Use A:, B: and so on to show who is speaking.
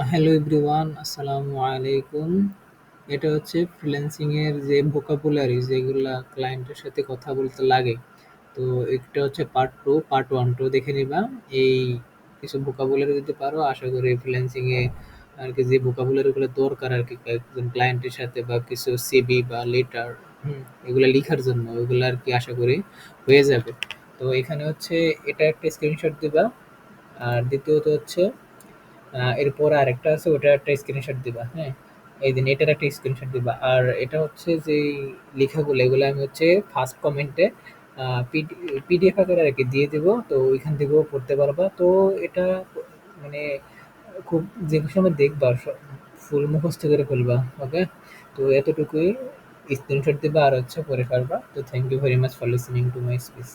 A: Hello everyone, আসসালামু আলাইকুম। এটা হচ্ছে ফ্রিল্যান্সিং এর যে ভোকাবুলারি যেগুলা ক্লায়েন্টের সাথে কথা বলতে লাগে। তো এটা হচ্ছে part two. Part one two দেখে নিবা। এই কিছু ভোকাবুলারি যদি পারো, আশা করি ফ্রিল্যান্সিং এ আর কি যে ভোকাবুলারি গুলো দরকার আর কি একজন ক্লায়েন্টের সাথে বা কিছু সিভি বা লেটার এগুলা লিখার জন্য ওইগুলো আর কি আশা করি হয়ে যাবে। তো এখানে হচ্ছে এটা একটা স্ক্রিনশট দিবা। আর দ্বিতীয়ত হচ্ছে এরপর আরেকটা আছে, ওটার একটা স্ক্রিনশট দিবা। হ্যাঁ, এই দিন এটার একটা স্ক্রিনশট দিবা। আর এটা হচ্ছে যে লেখাগুলো এগুলো আমি হচ্ছে ফার্স্ট কমেন্টে পিডিএফ আকারে আর কি দিয়ে দিব, তো ওইখান থেকেও পড়তে পারবা। তো এটা মানে খুব যে সময় দেখবা ফুল মুখস্থ করে ফেলবা। ওকে, তো এতটুকুই। স্ক্রিনশট দিবা আর হচ্ছে পড়ে পারবা। তো thank you very much for listening to my speech.